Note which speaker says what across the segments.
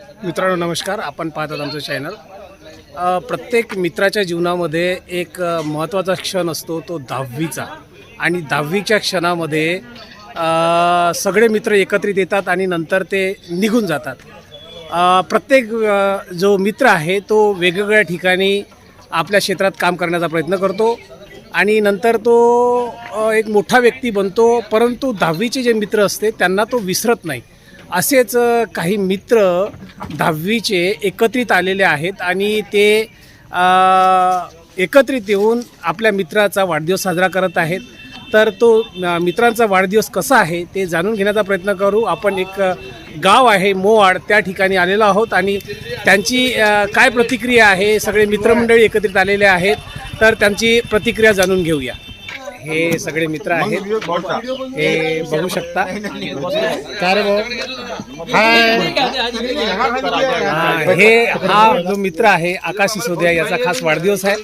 Speaker 1: मित्रांनो नमस्कार. आपण पाहतात आमचं चॅनल. प्रत्येक मित्राच्या जीवनामध्ये एक महत्त्वाचा क्षण असतो तो 10वीचा. आणि 10वीच्या क्षणामध्ये सगळे मित्र एकत्रित येतात आणि नंतर ते निघून जातात. प्रत्येक जो मित्र आहे तो वेगवेगळ्या ठिकाणी आपल्या क्षेत्रात काम करण्याचा प्रयत्न करतो आणि नंतर तो एक मोठा व्यक्ती बनतो. परंतु 10वीचे जे मित्र असते त्यांना तो विसरत नाही. असेच काही मित्र 10वीचे एकत्रित आलेले आहेत आणि ते एकत्रित येऊन आपल्या मित्राचा वाढदिवस साजरा करत आहेत. तर तो मित्रांचा वाढदिवस कसा आहे ते जाणून घेण्याचा प्रयत्न करू. आपण एक गाव आहे मोवाड त्या ठिकाणी आलेलो आहोत आणि त्यांची काय प्रतिक्रिया आहे. सगळे मित्रमंडळी एकत्रित आलेले आहेत तर त्यांची प्रतिक्रिया जाणून घेऊया. हे सगळे मित्र आहेत, हे बघू शकता. हा जो मित्र आहे आकाश सिसोदिया याचा खास वाढदिवस आहे.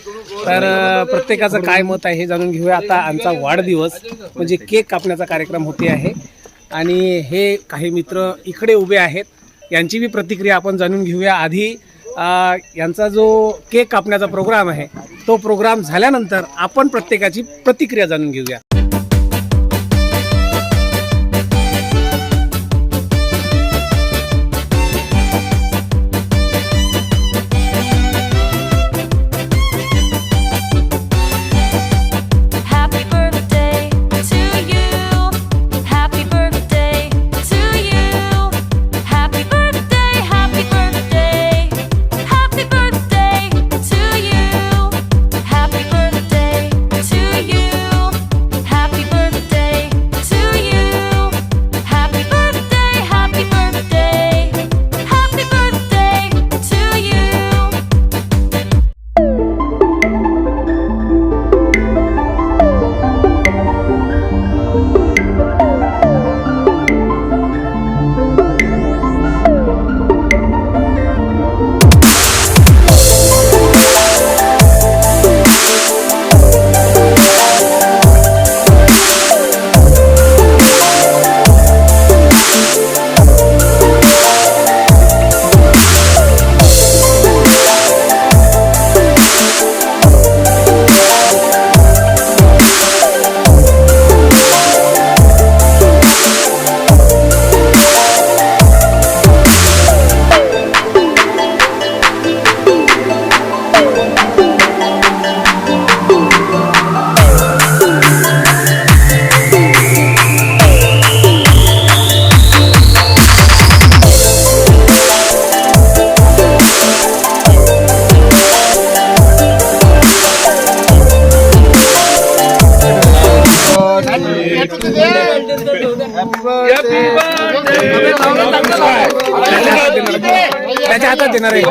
Speaker 1: तर प्रत्येकाचं काय मत आहे हे जाणून घेऊया. आता आमचा वाढदिवस म्हणजे केक कापण्याचा कार्यक्रम होते आहे आणि हे काही मित्र इकडे उभे आहेत. यांची बी प्रतिक्रिया आपण जाणून घेऊया. आधी यांचा जो केक कापण्याचा प्रोग्राम आहे तो प्रोग्राम झाल्यानंतर आपण प्रत्येकाची प्रतिक्रिया जाणून घेऊया. त्याच्या हातात देणार आहे.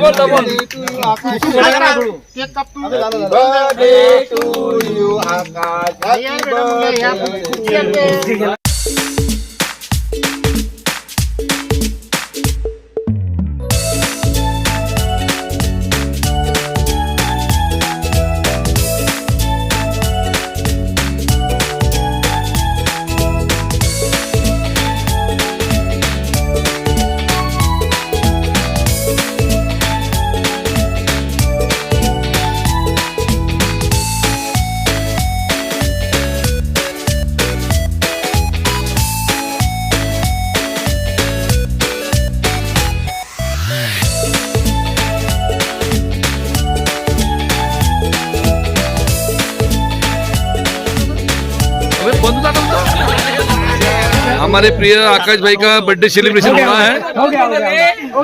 Speaker 2: हमारे प्रिय आकाश भाई का बर्थडे सेलिब्रेशन हो रहा है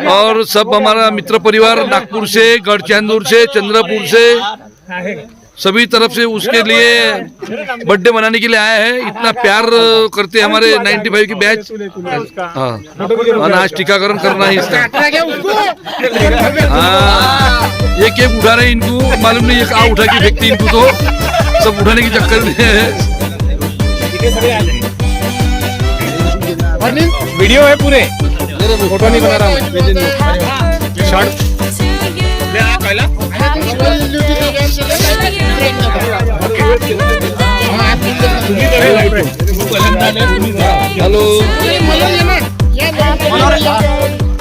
Speaker 2: और सब हमारा मित्र परिवार नागपुर से, गढ़चियांदुर से, चंद्रपुर से, सभी तरफ से उसके लिए बर्थडे मनाने के लिए आए हैं. इतना प्यार करते हमारे 95 की बैच. हाँ, और आज टीकाकरण करना है इसका. हाँ, ये केक उठा रहे इनको मालूम नहीं ये कहाँ उठा के फेंकती इनको, तो सब उठाने के चक्कर में है.
Speaker 1: वीडियो है पूरे, फोटो नहीं बना रहा हूँ. Short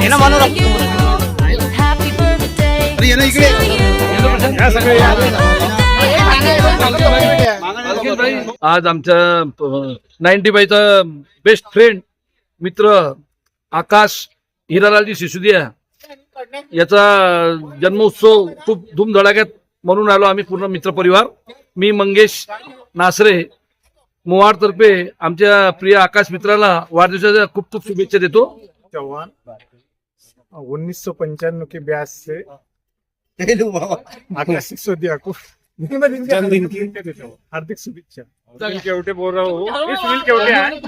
Speaker 2: hello
Speaker 3: Happy birthday to you.
Speaker 2: आज आमच्या 95चा बेस्ट फ्रेंड मित्र आकाश हिरालालजी सिसोदिया याचा जन्मोत्सव खूप धूमधडाक्यात म्हणून आलो आम्ही पूर्ण मित्र परिवार. मी मंगेश नासरे मोवाड तर्फे आमच्या प्रिय आकाश मित्राला वाढदिवसाच्या खूप खूप शुभेच्छा देतो.
Speaker 4: चौहान 1995 के ब्याज से आकाश सिसोदिया को जन्मदिन की हार्दिक शुभेच्छा. सुनील केवटे बोल रहा हूँ. मी सुनील केवटे आहे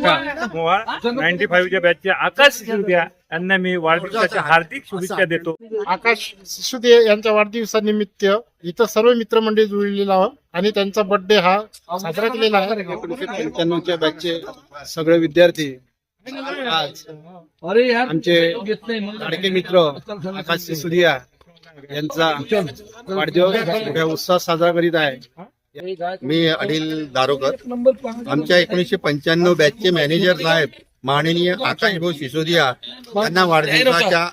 Speaker 4: मोवाड 95 बॅचचे आकाश सिसोदिया यांना मी वाढदिवसाच्या हार्दिक शुभेच्छा देतो. आकाश सिसोदिया यांच्या वाढदिवसानिमित्त इथं सर्व मित्रमंडळी जुळलेला आहोत आणि त्यांचा बर्थडे हा साजरा केलेला आहे.
Speaker 5: 95च्या बॅचचे सगळे विद्यार्थी आज आमचे लाडके मित्र आकाश सिसोदिया यांचा वाढदिवस मोठ्या उत्साहात साजरा करीत आहे.
Speaker 6: मी अनिल दारोकर. आमच्या 1995 बॅचचे मॅनेजर साहेब माननीय आकाश भाऊ सिसोदिया यांना वाढदिवसाच्या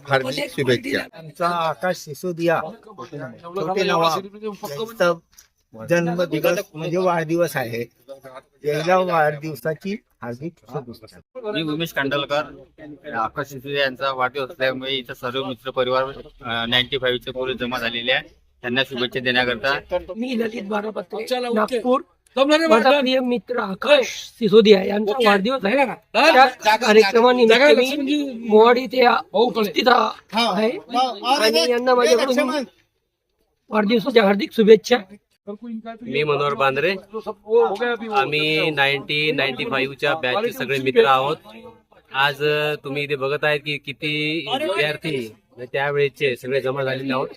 Speaker 6: हार्दिक शुभेच्छा.
Speaker 5: आमचा आकाश सिसोदिया छोटे नवाब यांचा जन्मदिवस म्हणजे वाढदिवस आहे. याला वाढदिवसाची हार्दिक शुभेच्छा.
Speaker 7: मी उमेश कांडलकर. आकाश सिसोदिया यांचा वाढदिवस असल्यामुळे इथं सर्व मित्र परिवार 95चे पोरे जमा झालेले आहे. त्यांना शुभेच्छा देण्याकरता
Speaker 8: मी ललित बारापत्रे नागपूर. माझा प्रिय मित्र आकाश सिसोदिया यांचा वाढदिवस आहे ना, त्या कार्यक्रमानिमित्त मी मोवाड इथे उपस्थित आहे आणि यांना माझ्याकडून वाढदिवसाच्या हार्दिक शुभेच्छा.
Speaker 9: मी मनोहर बांद्रे. आम्ही 95च्या बॅचचे सगळे मित्र आहोत. आज तुम्ही इथे बघत आहेत की किती विद्यार्थी त्यावेळेचे सगळे जमा झालेले आहोत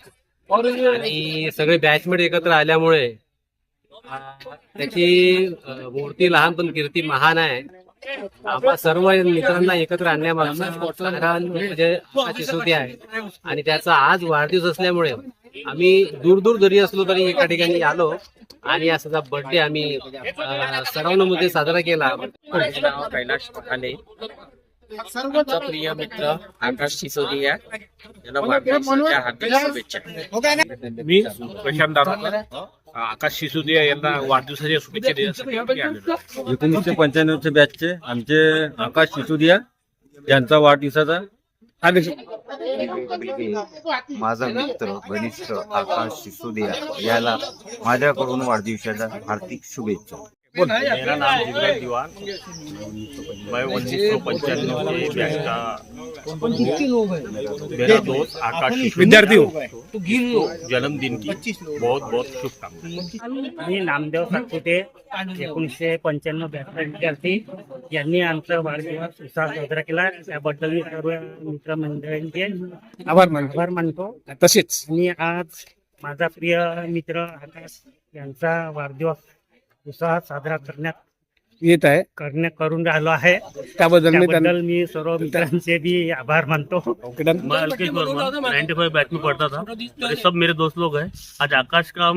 Speaker 9: आणि सगळे बॅचमेट एकत्र आल्यामुळे त्याची मूर्ती लहान पण कीर्ती महान आहे. आम्हा सर्व मित्रांना एकत्र आणण्यामागचं कारण म्हणजे आकाश सिसोदिया आहे आणि त्याचा आज वाढदिवस असल्यामुळे आम्ही दूर दूर जरी असलो तरी एका ठिकाणी आलो आणि असा बर्थडे आम्ही सर्वांमध्ये साजरा केला.
Speaker 10: कैलाश पठाले. आमचा प्रिय मित्र आकाश सिसोदिया यांना वाढदिवसाच्या हार्दिक शुभेच्छा.
Speaker 4: मी प्रशांत दारोकर. आकाश सिसोदिया यांना वाढदिवसाच्या शुभेच्छा देण्यासाठी
Speaker 10: 1995च्या बॅचचे आमचे आकाश सिसोदिया यांचा वाढदिवसाचा
Speaker 7: माझा मित्र घनिष्ठ आकाश सिसोदिया याला माझ्याकडून वाढदिवसाच्या हार्दिक शुभेच्छा.
Speaker 4: मेरा नाम जिब्राइल दीवान. मैं 1995 के बैच का मेरा दोस्त आकाश
Speaker 1: विद्यार्थी हो.
Speaker 4: जन्मदिन की बहुत बहुत शुभकामना.
Speaker 8: मी नामदेव सातपुते 1995 बॅचचा विद्यार्थी. यांनी आमचा वाढदिवस उत्साह साजरा केला त्याबद्दल मी सर्व मित्रमंडळींचे आभार मानतो.
Speaker 1: तसेच
Speaker 8: आणि आज माझा प्रिय मित्र आकाश यांचा वाढदिवस उत्साहात साजरा
Speaker 1: येत आहे
Speaker 8: करून राहिलो आहे.
Speaker 1: त्याबद्दल मी
Speaker 8: त्याबद्दल मी सर्व मित्रांचे भी आभार मानतो.
Speaker 4: मैं अलकेश वर्मा 95 बैच में पढ़ता था. ये सब मेरे दोस्त लोग हैं. आज आकाश का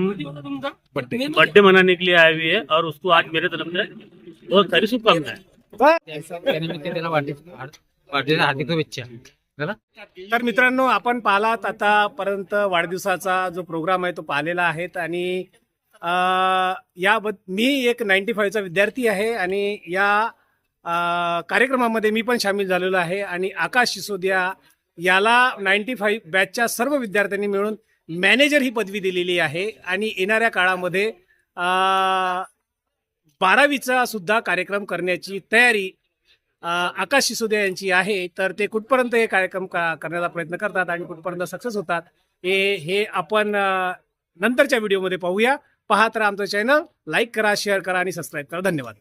Speaker 4: बर्थडे मनाने के लिए आए हुए हैं और उसको आज मेरे तरफ से बहुत सारी शुभकामनाएं.
Speaker 9: त्यानिमित्त त्याला वाढदिवसाच्या हार्दिक शुभेच्छा.
Speaker 1: तर मित्रांनो, आपण पाहलात आतापर्यंत वाढदिवसाचा जो प्रोग्राम आहे तो पाहिलेला आहे आणि मी एक 95चा विद्यार्थी आहे आणि या कार्यक्रमामध्ये मी पण सामील झालेलो आहे आणि आकाश सिसोदिया याला 95 बॅचच्या सर्व विद्यार्थ्यांनी मिळून मॅनेजर ही पदवी दिलेली आहे आणि येणाऱ्या काळामध्ये 12वीचा सुद्धा कार्यक्रम करण्याची तयारी आकाश सिसोदिया यांची आहे. तर ते कुठपर्यंत हे कार्यक्रम करण्याचा प्रयत्न करतात आणि कुठपर्यंत सक्सेस होतात हे आपण नंतरच्या व्हिडिओमध्ये पाहूया. पाहत राहा आमचं चॅनल. लाईक करा, शेअर करा आणि सबस्क्राईब करा. धन्यवाद.